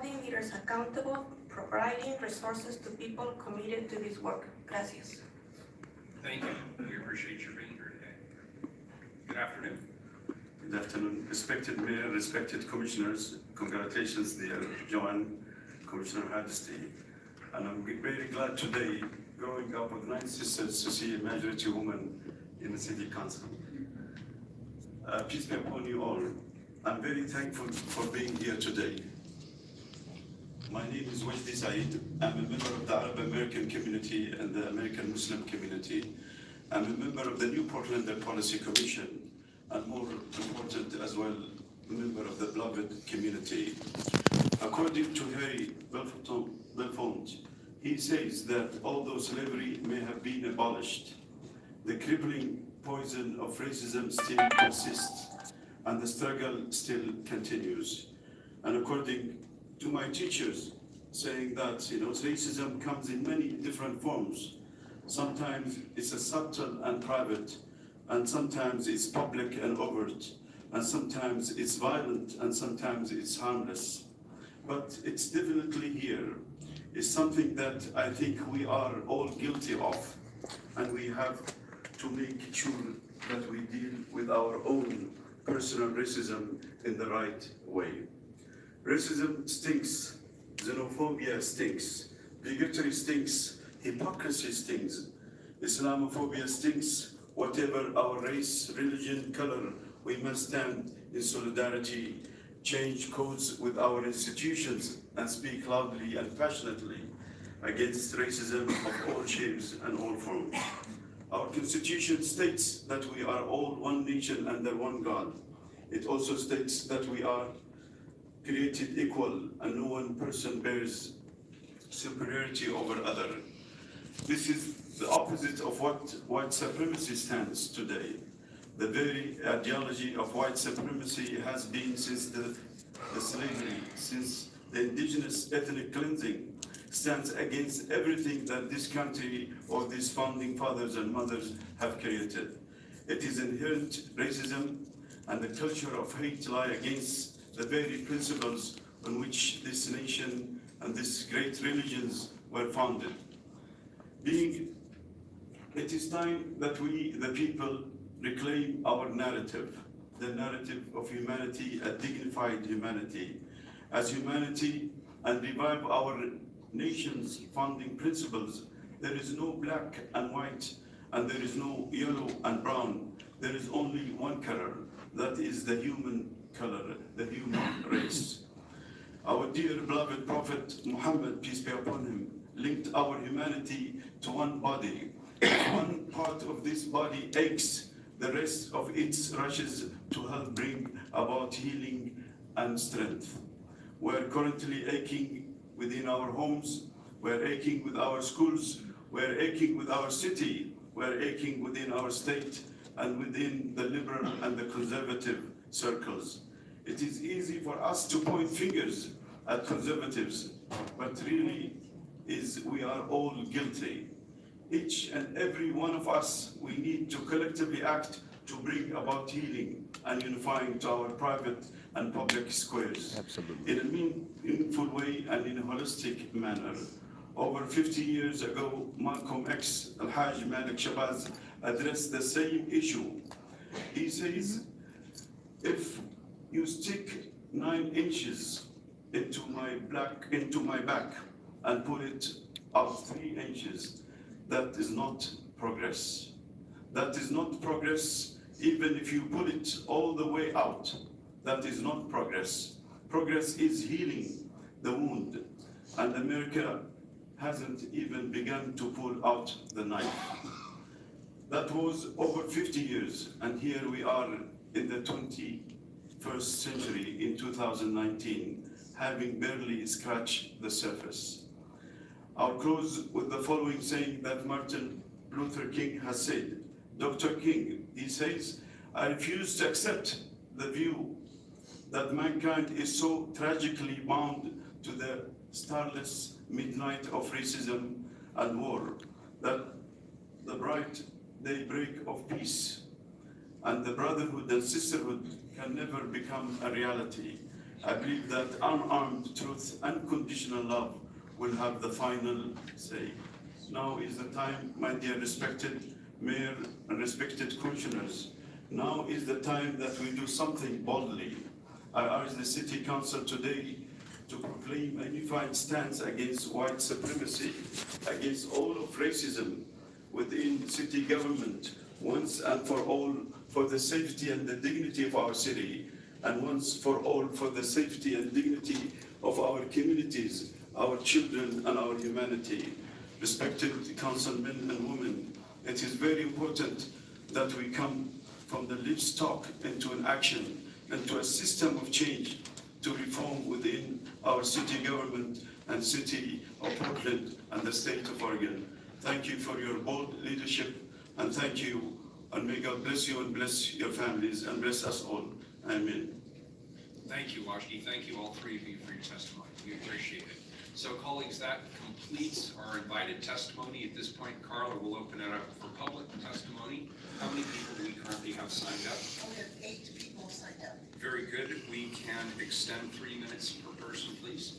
holding leaders accountable, providing resources to people committed to this work. Gracias. Thank you. We appreciate your being here today. Good afternoon. Good afternoon, respected Mayor, respected Commissioners. Congratulations, dear Joanne, Commissioner Hardesty. And I'm very glad today, growing up with 9 sisters, to see a majority woman in the City Council. Peace be upon you all. I'm very thankful for being here today. My name is Wajdi Saeed. I'm a member of the Arab American community and the American Muslim community. I'm a member of the New Portlander Policy Commission, and more important as well, a member of the Beloved community. According to Harry Belfont, he says that although slavery may have been abolished, the crippling poison of racism still persists, and the struggle still continues. And according to my teachers, saying that racism comes in many different forms. Sometimes it's a subtle and private, and sometimes it's public and overt, and sometimes it's violent, and sometimes it's harmless. But it's definitely here. It's something that I think we are all guilty of, and we have to make sure that we deal with our own personal racism in the right way. Racism stinks, xenophobia stinks, bigotry stinks, hypocrisy stinks, Islamophobia stinks. Whatever our race, religion, color, we must stand in solidarity, change codes with our institutions, and speak loudly and passionately against racism of all shapes and all forms. Our Constitution states that we are all one nation under one God. It also states that we are created equal and no one person bears superiority over other. This is the opposite of what white supremacy stands today. The very ideology of white supremacy has been since the slavery, since the indigenous ethnic cleansing, stands against everything that this country or these founding fathers and mothers have created. It is inherent racism and the culture of hate lie against the very principles on which this nation and these great religions were founded. It is time that we, the people, reclaim our narrative, the narrative of humanity, a dignified humanity, as humanity, and revive our nation's founding principles. There is no black and white, and there is no yellow and brown. There is only one color, that is the human color, the human race. Our dear beloved Prophet Muhammad, peace be upon him, linked our humanity to one body. If one part of this body aches, the rest of it rushes to help bring about healing and strength. We're currently aching within our homes, we're aching with our schools, we're aching with our city, we're aching within our state, and within the liberal and the conservative circles. It is easy for us to point fingers at conservatives, but really we are all guilty. Each and every one of us, we need to collectively act to bring about healing and unifying to our private and public squares. Absolutely. In a meaningful way and in a holistic manner. Over 50 years ago, Malcolm X, Al-Hajj Malik Shabazz, addressed the same issue. He says, if you stick 9 inches into my back and pull it out 3 inches, that is not progress. That is not progress, even if you pull it all the way out. That is not progress. Progress is healing the wound, and America hasn't even begun to pull out the knife. That was over 50 years, and here we are in the 21st century in 2019, having barely scratched the surface. I'll close with the following saying that Martin Luther King has said. Dr. King, he says, I refuse to accept the view that mankind is so tragically bound to the starless midnight of racism and war, that the bright daybreak of peace and the brotherhood and sisterhood can never become a reality. I believe that unarmed truth, unconditional love will have the final say. Now is the time, my dear respected mayor and respected commissioners. Now is the time that we do something boldly. I urge the city council today to proclaim a unified stance against white supremacy, against all of racism within city government, once and for all, for the safety and the dignity of our city, and once for all, for the safety and dignity of our communities, our children, and our humanity. Respected councilmen and women, it is very important that we come from the lips talk into an action, into a system of change to reform within our city government and city of Portland and the state of Oregon. Thank you for your bold leadership, and thank you, and may God bless you and bless your families and bless us all. Amen. Thank you, Washki. Thank you, all three of you, for your testimony. We appreciate it. So, colleagues, that completes our invited testimony. At this point, Carla will open it up for public testimony. How many people do we currently have signed up? We have 8 people signed up. Very good. We can extend 3 minutes per person, please.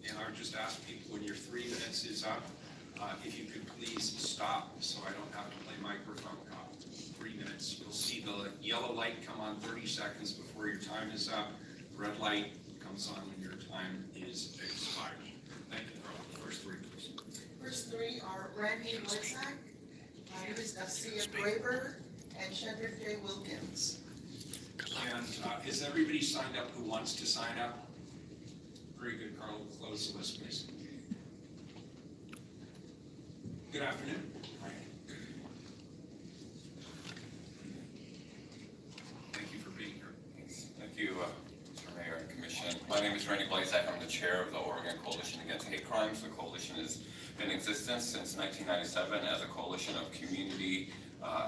And I would just ask people, when your 3 minutes is up, if you could please stop so I don't have to play microphone cop. 3 minutes. You'll see the yellow light come on 30 seconds before your time is up. Red light comes on when your time is expired. Thank you, Carla. First 3, please. First 3 are Randy Blazak, Luis Garcia Graber, and Shedrick J. Wilkins. And is everybody signed up who wants to sign up? Very good, Carla. Close the list, please. Good afternoon. Thank you for being here. Thank you, Mr. Mayor and Commission. My name is Randy Blazak. I'm the chair of the Oregon Coalition Against Hate Crimes. The coalition has been in existence since 1997 as a coalition of community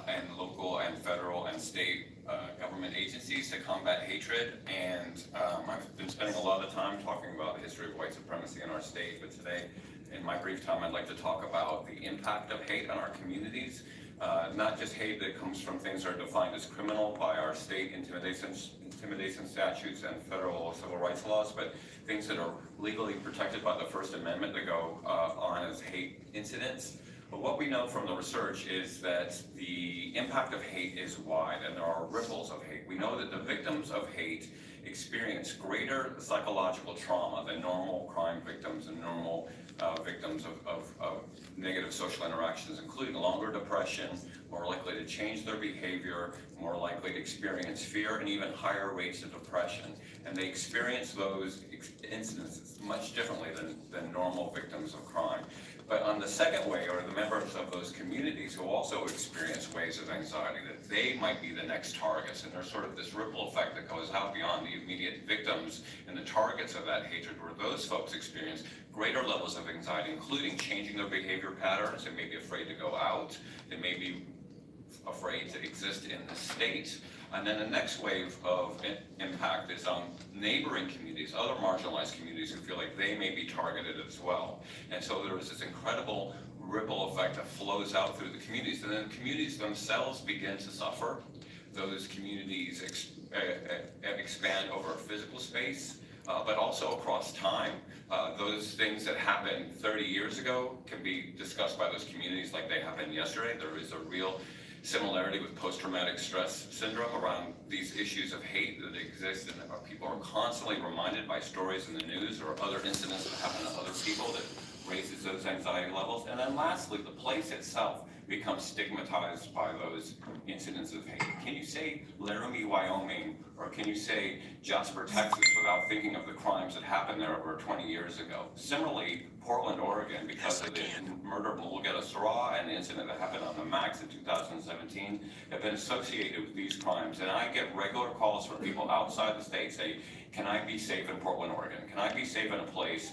and local and federal and state government agencies to combat hatred. And I've been spending a lot of time talking about the history of white supremacy in our state, but today, in my brief time, I'd like to talk about the impact of hate on our communities. Not just hate that comes from things that are defined as criminal by our state intimidation statutes and federal civil rights laws, but things that are legally protected by the First Amendment that go on as hate incidents. But what we know from the research is that the impact of hate is wide, and there are ripples of hate. We know that the victims of hate experience greater psychological trauma than normal crime victims and normal victims of negative social interactions, including longer depression, more likely to change their behavior, more likely to experience fear, and even higher rates of depression. And they experience those incidences much differently than normal victims of crime. But on the second way are the members of those communities who also experience waves of anxiety, that they might be the next targets. And there's sort of this ripple effect that goes out beyond the immediate victims and the targets of that hatred, where those folks experience greater levels of anxiety, including changing their behavior patterns. They may be afraid to go out. They may be afraid to exist in the state. And then the next wave of impact is on neighboring communities, other marginalized communities who feel like they may be targeted as well. And so there is this incredible ripple effect that flows out through the communities. And then the communities themselves begin to suffer. Those communities expand over physical space, but also across time. Those things that happened 30 years ago can be discussed by those communities like they happened yesterday. There is a real similarity with post-traumatic stress syndrome around these issues of hate that exist, and people are constantly reminded by stories in the news or other incidents that happen to other people that raises those anxiety levels. And then lastly, the place itself becomes stigmatized by those incidents of hate. Can you say Laramie, Wyoming, or can you say Jasper, Texas, without thinking of the crimes that happened there over 20 years ago? Similarly, Portland, Oregon, because of the murder of Mulugeta Sarah and the incident that happened on the Max in 2017, have been associated with these crimes. And I get regular calls from people outside the state saying, can I be safe in Portland, Oregon? Can I be safe in a place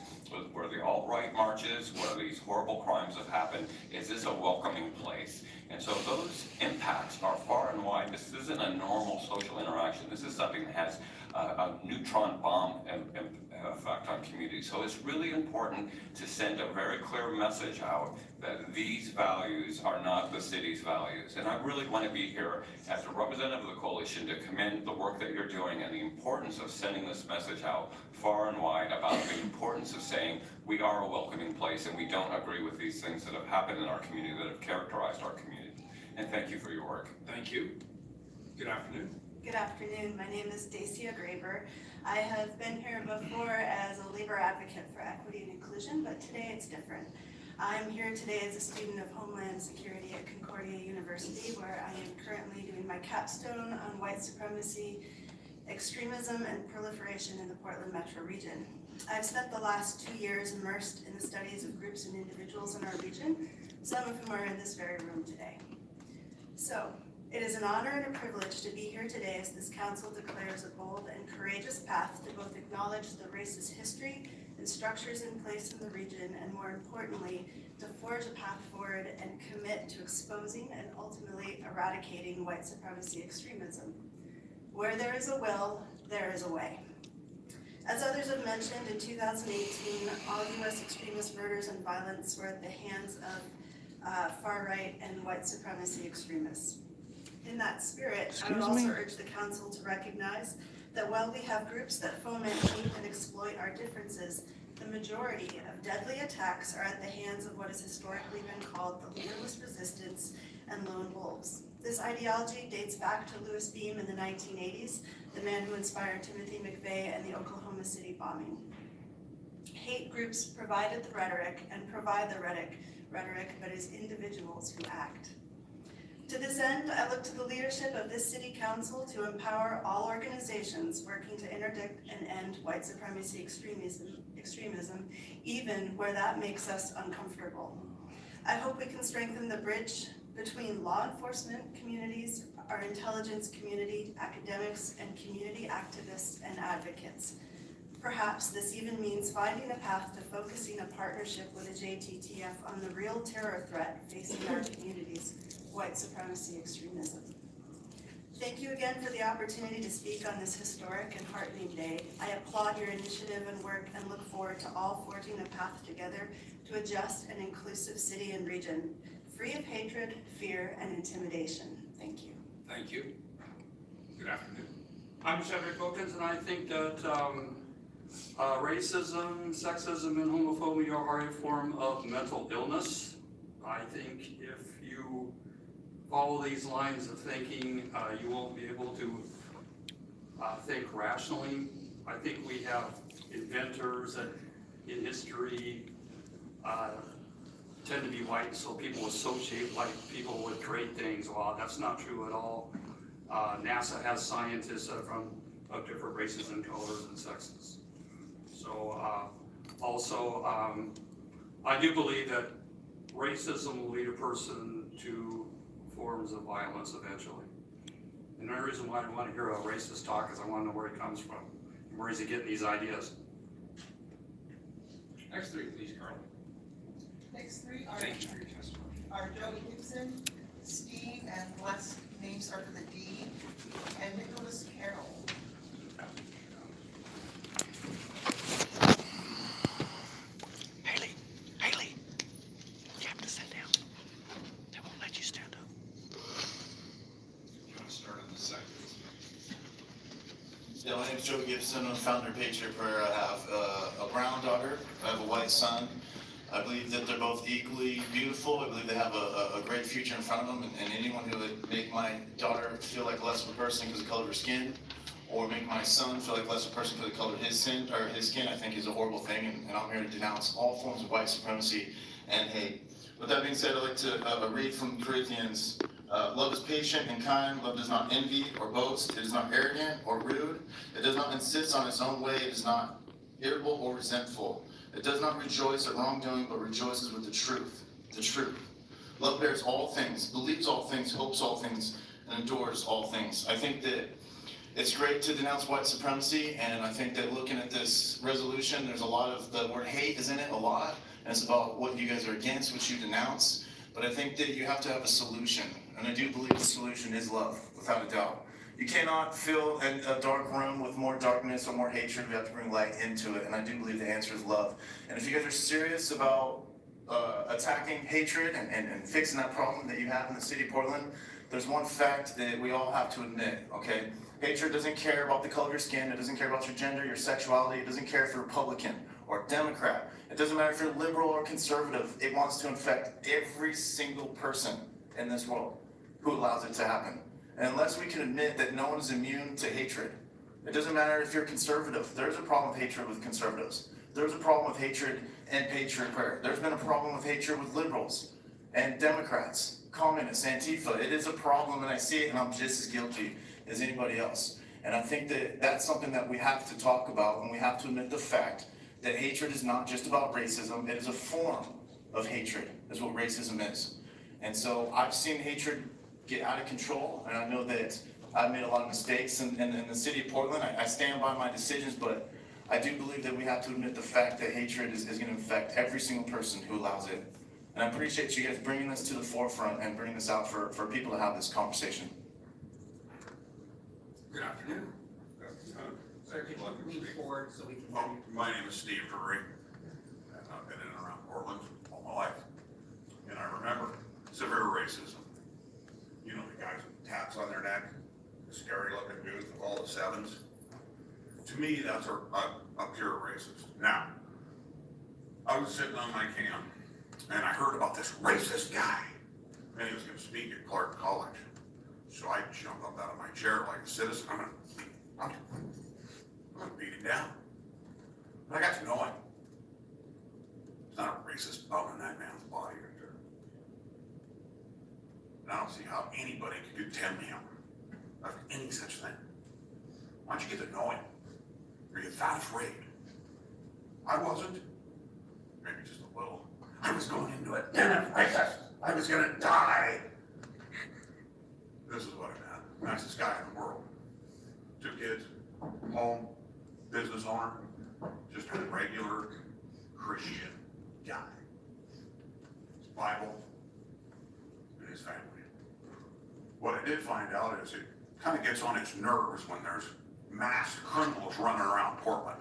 where the alt-right marches, where these horrible crimes have happened? Is this a welcoming place? And so those impacts are far and wide. This isn't a normal social interaction. This is something that has a neutron bomb effect on communities. So it's really important to send a very clear message out that these values are not the city's values. And I really want to be here as a representative of the coalition to commend the work that you're doing and the importance of sending this message out far and wide about the importance of saying we are a welcoming place and we don't agree with these things that have happened in our community that have characterized our community. And thank you for your work. Thank you. Good afternoon. Good afternoon. My name is Dacia Graber. I have been here before as a labor advocate for equity and inclusion, but today it's different. I'm here today as a student of Homeland Security at Concordia University, where I am currently doing my capstone on white supremacy, extremism, and proliferation in the Portland metro region. I've spent the last 2 years immersed in the studies of groups and individuals in our region, some of whom are in this very room today. So, it is an honor and a privilege to be here today as this council declares a bold and courageous path to both acknowledge the racist history and structures in place in the region, and more importantly, to forge a path forward and commit to exposing and ultimately eradicating white supremacy extremism. Where there is a will, there is a way. As others have mentioned, in 2018, all U.S. extremist murders and violence were at the hands of far-right and white supremacy extremists. In that spirit, I would also urge the council to recognize that while we have groups that foment hate and exploit our differences, the majority of deadly attacks are at the hands of what has historically been called the leaderless resistance and lone wolves. This ideology dates back to Louis Beam in the 1980s, the man who inspired Timothy McVeigh and the Oklahoma City bombing. Hate groups provided the rhetoric and provide the rhetoric, but it is individuals who act. To this end, I look to the leadership of this city council to empower all organizations working to interdict and end white supremacy extremism, even where that makes us uncomfortable. I hope we can strengthen the bridge between law enforcement communities, our intelligence community, academics, and community activists and advocates. Perhaps this even means finding a path to focusing a partnership with the JTTF on the real terror threat facing our communities, white supremacy extremism. Thank you again for the opportunity to speak on this historic and heartening day. I applaud your initiative and work and look forward to all forging a path together to a just and inclusive city and region, free of hatred, fear, and intimidation. Thank you. Thank you. Good afternoon. I'm Shedrick Wilkins, and I think that racism, sexism, and homophobia are a form of mental illness. I think if you follow these lines of thinking, you won't be able to think rationally. I think we have inventors that in history tend to be white, so people associate white people with great things. Well, that's not true at all. NASA has scientists that are of different races and colors and sexes. So I do believe that racism will lead a person to forms of violence eventually. And the only reason why I want to hear a racist talk is I want to know where he comes from and where is he getting these ideas. Next three, please, Carl. Next three are, Thank you for your testimony. Joey Gibson, Steve, and last names start with a D, and Nicholas Carroll. Haley, you have to sit down. They won't let you stand up. You want to start on the second? Yeah, my name is Joe Gibson. I'm founder of Patriot Prayer. I have a brown daughter. I have a white son. I believe that they're both equally beautiful. I believe they have a great future in front of them. And anyone who would make my daughter feel like less of a person because of the color of her skin, or make my son feel like less of a person because of the color of his skin, I think is a horrible thing. And I'm here to denounce all forms of white supremacy and hate. With that being said, I'd like to read from Corinthians. Love is patient and kind. Love does not envy or boast. It is not arrogant or rude. It does not insist on its own way. It is not irritable or resentful. It does not rejoice at wrongdoing, but rejoices with the truth. The truth. Love bears all things, believes all things, hopes all things, and endures all things. I think that it's great to denounce white supremacy, and I think that looking at this resolution, there's a lot of, the word hate is in it a lot, and it's about what you guys are against, what you denounce. But I think that you have to have a solution, and I do believe the solution is love, without a doubt. You cannot fill a dark room with more darkness or more hatred. We have to bring light into it, and I do believe the answer is love. And if you guys are serious about attacking hatred and fixing that problem that you have in the city of Portland, there's one fact that we all have to admit, okay? Hatred doesn't care about the color of your skin, it doesn't care about your gender, your sexuality, it doesn't care if you're Republican or Democrat. It doesn't matter if you're liberal or conservative, it wants to infect every single person in this world who allows it to happen. And unless we can admit that no one is immune to hatred, it doesn't matter if you're conservative, there's a problem with hatred with conservatives. There's a problem with hatred and patriot prayer. There's been a problem with hatred with liberals and Democrats, communists, Antifa. It is a problem, and I see it, and I'm just as guilty as anybody else. And I think that that's something that we have to talk about, and we have to admit the fact that hatred is not just about racism. It is a form of hatred, is what racism is. And so I've seen hatred get out of control, and I know that I've made a lot of mistakes in the city of Portland. I stand by my decisions, but I do believe that we have to admit the fact that hatred is going to infect every single person who allows it. And I appreciate you guys bringing this to the forefront and bringing this out for people to have this conversation. Good afternoon. Sir, could you move forward so we can hear you? My name is Steve Drury, and I've been in and around Portland all my life. And I remember severe racism. You know, the guys with tats on their neck, the scary looking dudes with all the sevens. To me, that's a pure racist. Now, I was sitting on my cam, and I heard about this racist guy, and he was going to speak at Clark College. So I jumped up out of my chair like a citizen. I'm gonna beat him down. And I got to know him. There's not a racist bone in that man's body right there. And I don't see how anybody could condemn him of any such thing. Why don't you get to know him? Are you that afraid? I wasn't. Maybe just a little. I was going into it. Racist. I was gonna die. This is what I meant. Nicest guy in the world. 2 kids, home, business owner, just a regular Christian guy. His Bible and his family. What I did find out is it kind of gets on his nerves when there's masked criminals running around Portland.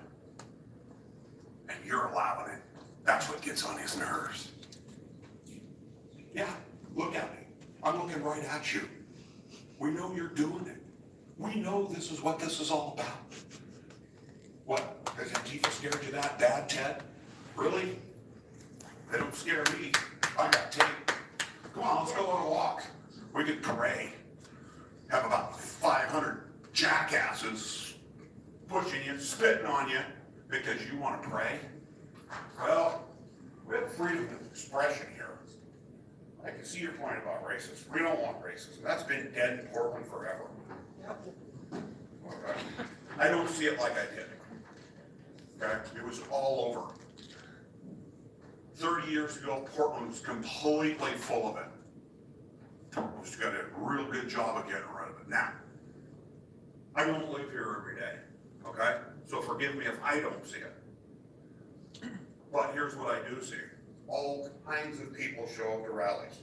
And you're allowing it. That's what gets on his nerves. Yeah, look at me. I'm looking right at you. We know you're doing it. We know this is what this is all about. What? Has Antifa scared you that bad, Ted? Really? They don't scare me. I got tape. Come on, let's go on a walk. We could pray. Have about 500 jackasses pushing you, spitting on you, because you want to pray. Well, we have freedom of expression here. I can see your point about racism. We don't want racism. That's been dead in Portland forever. Okay. I don't see it like I did. Okay? It was all over. 30 years ago, Portland was completely full of it. We've got a real good job of getting rid of it. Now, I don't live here every day. Okay? So forgive me if I don't see it. But here's what I do see. All kinds of people show up to rallies.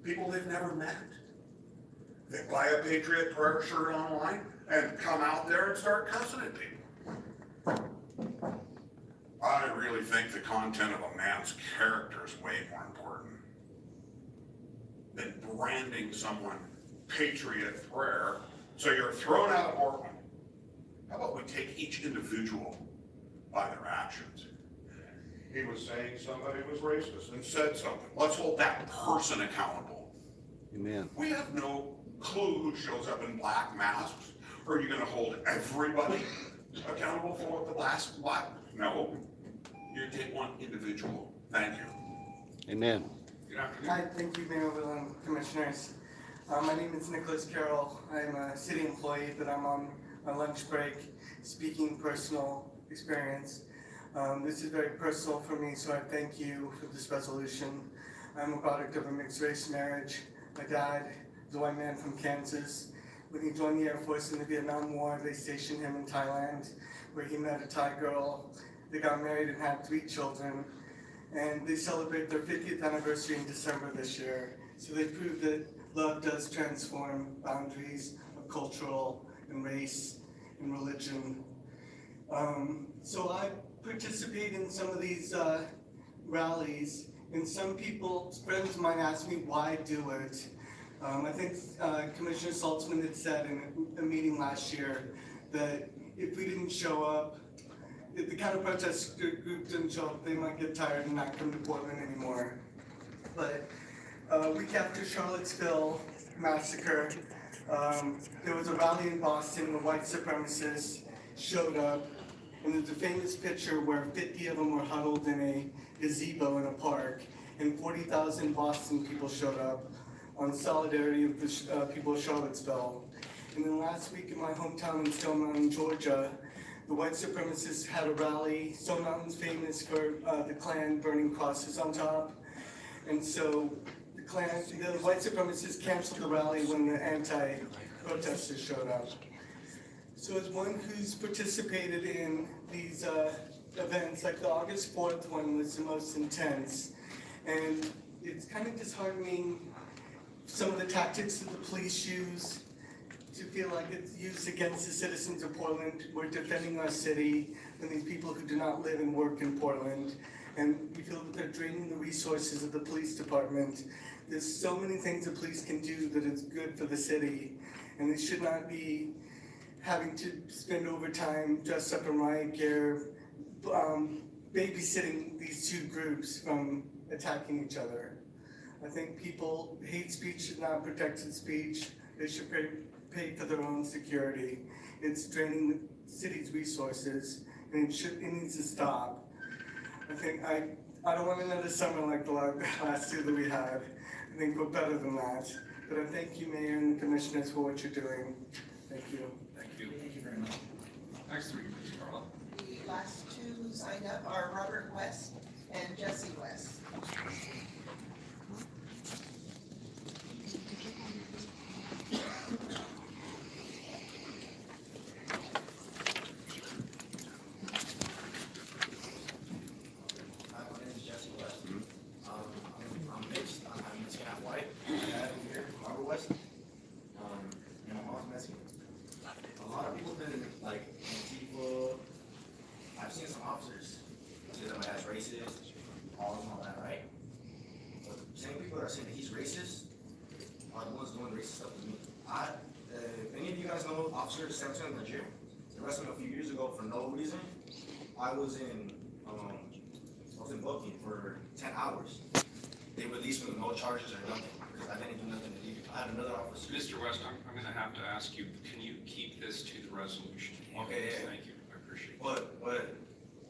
People they've never met. They buy a Patriot Prayer shirt online and come out there and start cussing at people. I really think the content of a man's character is way more important than branding someone Patriot Prayer so you're thrown out of Portland. How about we take each individual by their actions? He was saying somebody was racist and said something. Let's hold that person accountable. Amen. We have no clue who shows up in black masks. Are you going to hold everybody accountable for what the last black? No. You take one individual. Thank you. Amen. Good afternoon. Hi, thank you, Mayor Will and Commissioners. My name is Nicholas Carroll. I'm a city employee, but I'm on my lunch break speaking personal experience. This is very personal for me, so I thank you for this resolution. I'm a product of a mixed race marriage. My dad is a white man from Kansas. When he joined the Air Force in the Vietnam War, they stationed him in Thailand, where he met a Thai girl. They got married and had 3 children. And they celebrate their 50th anniversary in December this year. So they proved that love does transform boundaries of cultural and race and religion. So I participate in some of these rallies, and some people, friends of mine, ask me why do it. I think Commissioner Saltzman had said in a meeting last year that if we didn't show up, if the counter protest group didn't show up, they might get tired and not come to Portland anymore. But a week after Charlottesville massacre, there was a rally in Boston where white supremacists showed up, and there's a famous picture where 50 of them were huddled in a gazebo in a park, and 40,000 Boston people showed up on solidarity of the people of Charlottesville. And then last week in my hometown in Stone Mountain, Georgia, the white supremacists had a rally. Stone Mountain's famous for the Klan burning crosses on top. And so the white supremacists canceled the rally when the anti-protesters showed up. So as one who's participated in these events, like the August 4th one was the most intense. And it's kind of disheartening some of the tactics that the police use to feel like it's used against the citizens of Portland. We're defending our city and these people who do not live and work in Portland. And we feel that they're draining the resources of the police department. There's so many things the police can do that is good for the city, and they should not be having to spend overtime dressed up in riot gear, babysitting these two groups from attacking each other. I think hate speech is not protected speech. They should pay for their own security. It's draining the city's resources, and it needs to stop. I don't want another summer like the last two that we had. I think we're better than that. But I thank you, Mayor and the Commissioners, for what you're doing. Thank you. Thank you. Thank you very much. Next three, please, Carla. The last two who signed up are Robert West and Jesse West. I've seen some officers say that my dad's racist, all that, right? But the same people that are saying that he's racist are the ones doing racist stuff to me. If any of you guys know Officer Samson in Nigeria, they arrested me a few years ago for no reason. I was in booking for 10 hours. They released me with no charges or nothing because I didn't do nothing illegal. I had another officer. Mr. West, I'm going to have to ask you, can you keep this to the resolution? Okay, yeah. Thank you. I appreciate it. But what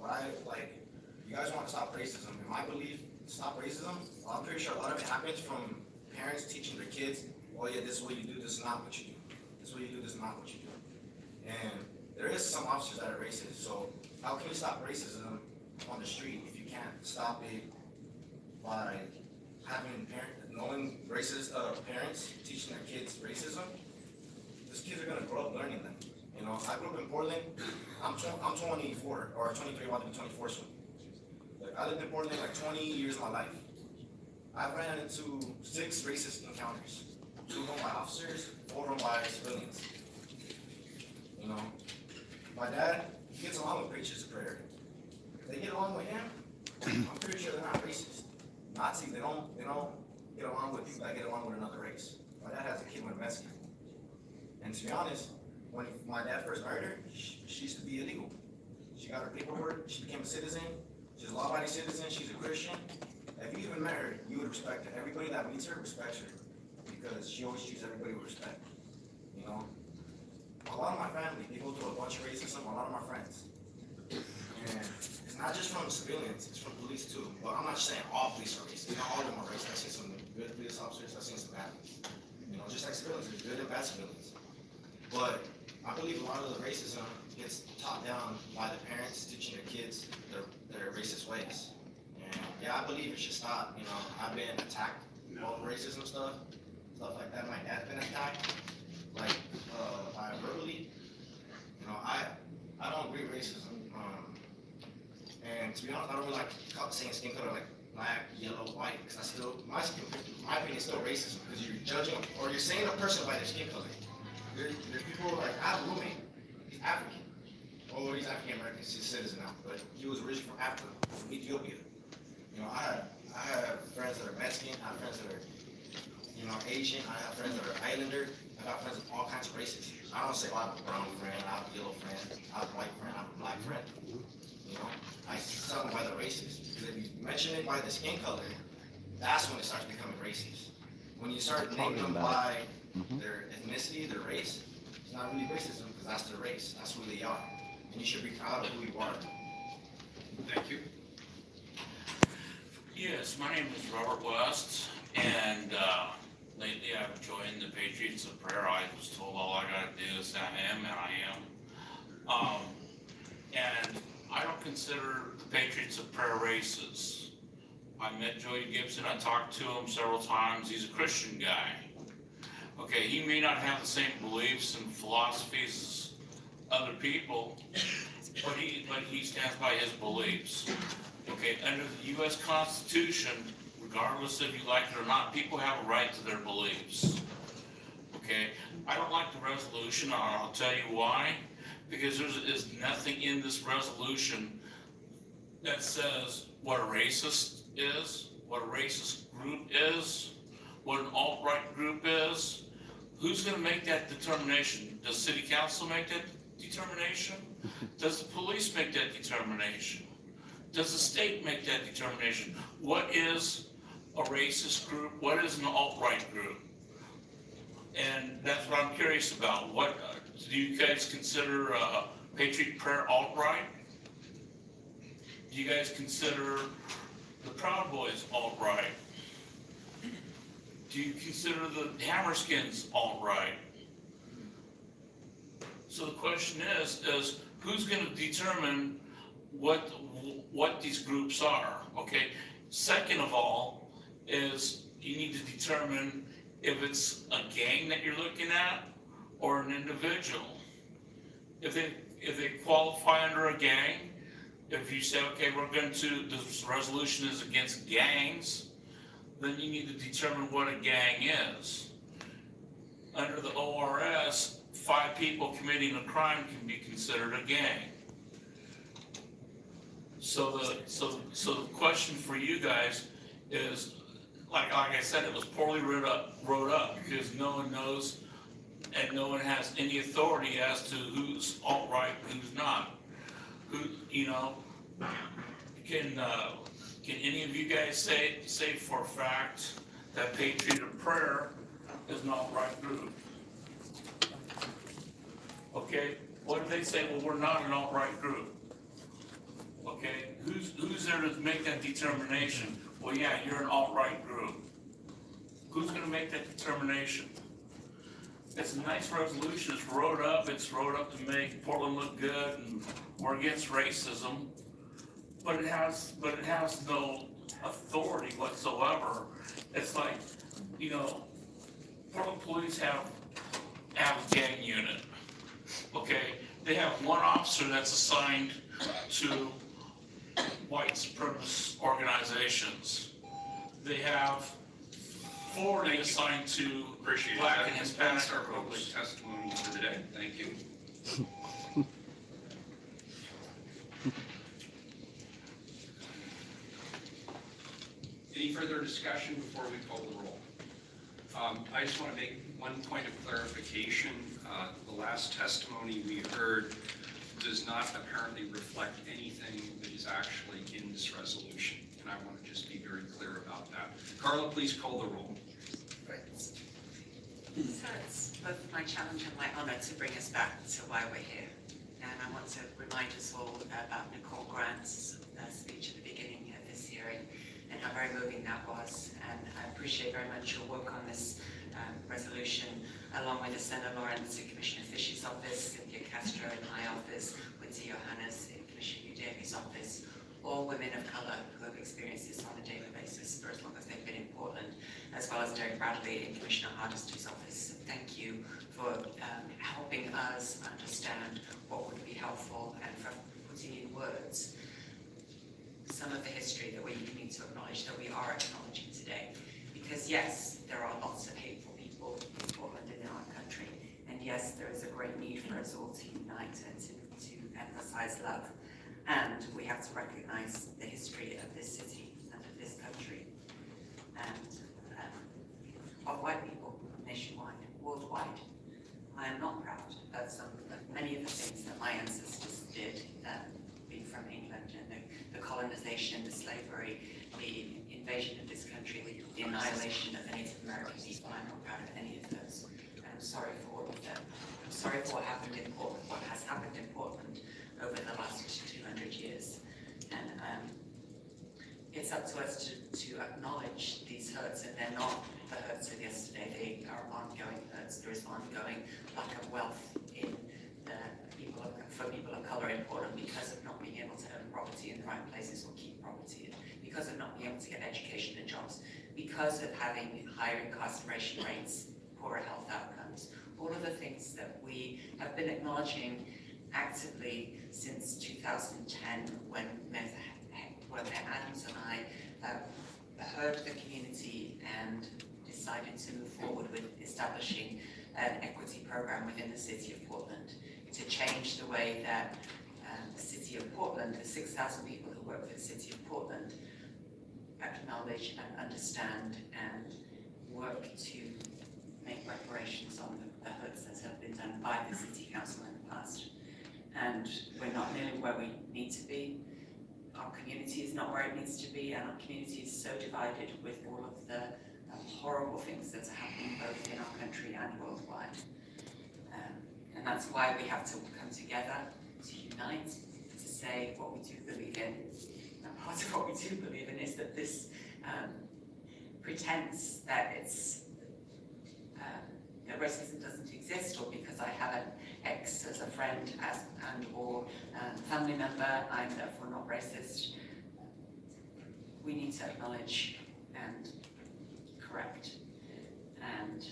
I like, you guys want to stop racism. In my belief, stop racism. I'm pretty sure a lot of it happens from parents teaching their kids, oh yeah, this is what you do, this is not what you do. This is what you do, this is not what you do. And there is some officers that are racist, so how can we stop racism on the street if you can't stop it by having knowing racist parents teaching their kids racism? These kids are gonna grow up learning them. You know, I grew up in Portland. I'm 24 or 23, about to be 24 soon. Like, I lived in Portland like 20 years of my life. I ran into 6 racist encounters. 2 of them by officers, 4 of them by civilians. You know, my dad, he gets along with preachers of prayer. If they get along with him, I'm pretty sure they're not racist. Nazis, they don't get along with people that get along with another race. My dad has a kid with Mexican. And to be honest, when my dad first married her, she used to be illegal. She got her paperwork, she became a citizen, she's a law-abiding citizen, she's a Christian. If you even met her, you would respect her. Everybody that meets her respects her because she always treats everybody with respect. You know? A lot of my family, they go through a bunch of racism, a lot of my friends. And it's not just from civilians, it's from police too. But I'm not saying all police are racist. Not all of them are racist. I've seen some good police officers, I've seen some bad ones. You know, just like civilians, there's good and bad civilians. But I believe a lot of the racism gets taught down by the parents teaching their kids their racist ways. And yeah, I believe it should stop. You know, I've been attacked over racism stuff like that. My dad's been attacked, like by verbally. You know, I don't agree with racism. And to be honest, I don't really like saying skin color like black, yellow, white, because my opinion is still racism because you're judging or you're saying a person by their skin color. there's people like, I have a roommate, he's African. Oh, he's African American, he's a citizen now, but he was originally from Africa, from Ethiopia. You know, I have friends that are Mexican, I have friends that are, you know, Asian, I have friends that are Islander, I got friends of all kinds of races. I don't say, oh, I have a brown friend, I have a yellow friend, I have a white friend, I have a black friend. You know, I tell them by the races. Because if you mention it by the skin color, that's when it starts becoming racist. When you start naming them by their ethnicity, their race, it's not really racism because that's their race. That's who they are. And you should be proud of who you are. Thank you. Yes, my name is Robert West, and lately I've joined the Patriots of Prayer. I was told all I gotta do is say I am, and I am. And I don't consider the Patriots of Prayer racist. I met Joey Gibson, I talked to him several times, he's a Christian guy. Okay, he may not have the same beliefs and philosophies as other people, but he stands by his beliefs. Okay, under the US Constitution, regardless if you like it or not, people have a right to their beliefs. Okay, I don't like the resolution, and I'll tell you why. Because there is nothing in this resolution that says what a racist is, what a racist group is, what an alt-right group is. Who's gonna make that determination? Does city council make that determination? Does the police make that determination? Does the state make that determination? What is a racist group? What is an alt-right group? And that's what I'm curious about. What do you guys consider Patriot Prayer alt-right? Do you guys consider the Proud Boys alt-right? Do you consider the Hammerskins alt-right? So the question is who's going to determine what these groups are? Okay. Second of all, is you need to determine if it's a gang that you're looking at or an individual. If they qualify under a gang, if you say, okay, this resolution is against gangs, then you need to determine what a gang is. Under the ORS, 5 people committing a crime can be considered a gang. So the question for you guys is, like I said, it was poorly wrote up because no one knows and no one has any authority as to who's alt-right and who's not. Who, you know, can any of you guys say for a fact that Patriot of Prayer is an alt-right group? Okay, what if they say, well, we're not an alt-right group? Okay, who's there to make that determination? Well, yeah, you're an alt-right group. Who's gonna make that determination? It's a nice resolution, it's wrote up to make Portland look good and we're against racism, but it has no authority whatsoever. It's like, you know, Portland police have a gang unit, okay? They have one officer that's assigned to white supremacist organizations. They have 40 assigned to Appreciate black that. and Hispanic That's our public groups. testimony for the day. Thank you. Any further discussion before we call the roll? I just want to make one point of clarification. The last testimony we heard does not apparently reflect anything that is actually in this resolution, and I want to just be very clear about that. Carla, please call the roll. So it's both my challenge and my honor to bring us back to why we're here. And I want to remind us all about Nicole Grant's speech at the beginning of this hearing and how very moving that was. And I appreciate very much your work on this resolution, along with Senator Lawrence in Commissioner Fisher's office, Cynthia Castro in my office, Quincy Johannes in Commissioner Udemi's office, all women of color who have experienced this on a daily basis for as long as they've been in Portland, as well as Derek Bradley in Commissioner Hardister's office. Thank you for helping us understand what would be helpful and for putting in words some of the history that we need to acknowledge, that we are acknowledging today. Because yes, there are lots of hateful people in Portland and in our country, and yes, there is a great need for us all to unite and to emphasize love. And we have to recognize the history of this city and of this country and of white people nationwide, worldwide. I am not proud of many of the things that my ancestors did, being from England, and the colonization, the slavery, the invasion of this country, the annihilation of Native American people. I'm not proud of any of those. And I'm sorry for all of them. I'm sorry for what happened in Portland, what has happened in Portland over the last 200 years. And it's up to us to acknowledge these hurts, and they're not the hurts of yesterday. They are ongoing hurts. There is ongoing lack of wealth in for people of color in Portland because of not being able to own property in the right places or keep property, because of not being able to get education and jobs, because of having higher incarceration rates, poorer health outcomes. All of the things that we have been acknowledging actively since 2010 when Mayor Adams and I heard the community and decided to move forward with establishing an equity program within the city of Portland to change the way that the city of Portland, the 6,000 people who work for the city of Portland, acknowledge and understand and work to make reparations on the hurts that have been done by the city council in the past. And we're not nearly where we need to be. Our community is not where it needs to be, and our community is so divided with all of the horrible things that are happening both in our country and worldwide. And that's why we have to come together, to unite, to say what we do believe in. And part of what we do believe in is that this pretense that it's that racism doesn't exist, or because I have an ex as a friend or family member, I'm therefore not racist. We need to acknowledge and correct and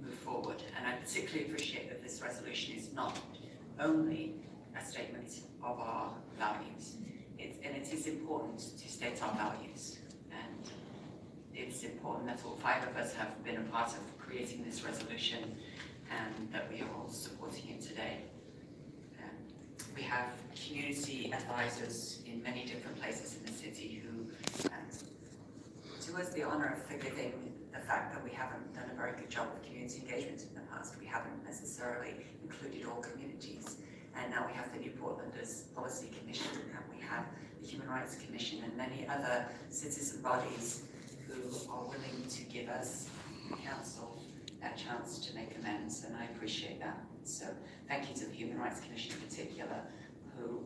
move forward. And I particularly appreciate that this resolution is not only a statement of our values, and it is important to state our values. And it's important that all 5 of us have been a part of creating this resolution and that we are all supporting it today. We have community advisors in many different places in the city who do us the honor of forgiving the fact that we haven't done a very good job of community engagement in the past. We haven't necessarily included all communities. And now we have the New Portlanders Policy Commission, and we have the Human Rights Commission and many other citizen bodies who are willing to give us, council, a chance to make amends, and I appreciate that. So thank you to the Human Rights Commission in particular, who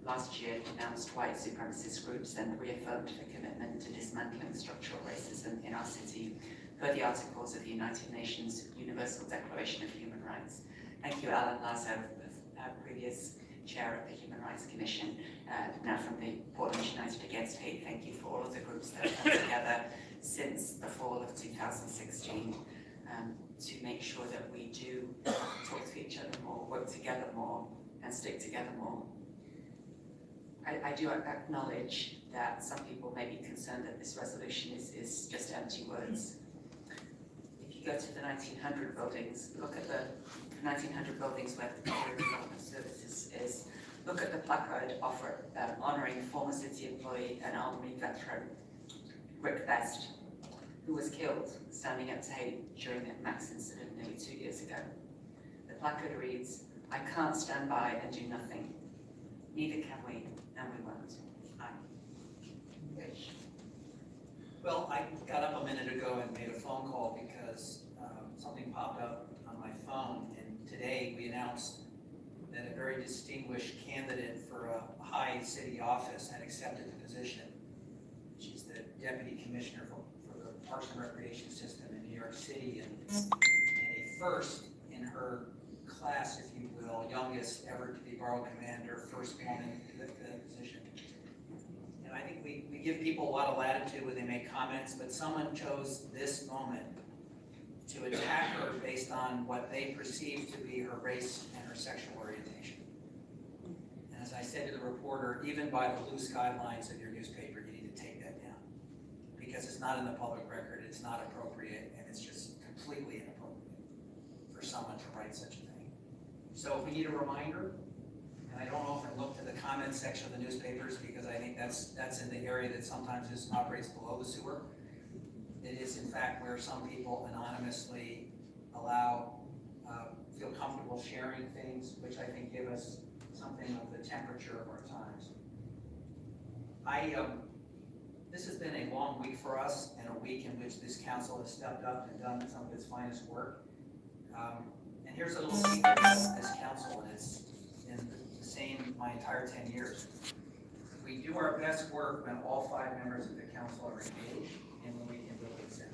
last year denounced white supremacist groups and reaffirmed the commitment to dismantling structural racism in our city per the articles of the United Nations Universal Declaration of Human Rights. Thank you, Alan Lazo, previous chair of the Human Rights Commission, now from the Portland United Against Hate. Thank you for all of the groups that have come together since the fall of 2016 to make sure that we do talk to each other more, work together more, and stick together more. I do acknowledge that some people may be concerned that this resolution is just empty words. If you go to the 1900 buildings, look at the 1900 buildings where the Career Development Services is. Look at the placard honouring former city employee and Army veteran Rick Best, who was killed standing up to hate during the Max incident nearly 2 years ago. The placard reads, "I can't stand by and do nothing. Neither can we, and we won't." Well, I got up a minute ago and made a phone call because something popped up on my phone, and today we announced that a very distinguished candidate for a high city office had accepted the position. She's the Deputy Commissioner for the Parks and Recreation System in New York City, and a first in her class, if you will, youngest ever to be Borough Commander, first woman to the position. And I think we give people a lot of latitude when they make comments, but someone chose this moment to attack her based on what they perceive to be her race and her sexual orientation. And as I said to the reporter, even by the loose guidelines of your newspaper, you need to take that down. Because it's not in the public record, it's not appropriate, and it's just completely inappropriate. for someone to write such a thing. So if we need a reminder, and I don't often look to the comments section of the newspapers because I think that's in the area that sometimes just operates below the sewer. It is in fact where some people anonymously feel comfortable sharing things, which I think give us something of the temperature of our times. This has been a long week for us and a week in which this council has stepped up and done some of its finest work. And here's a little secret of this council, and it's in the same my entire 10 years. We do our best work when all 5 members of the council are engaged and when we can build consensus.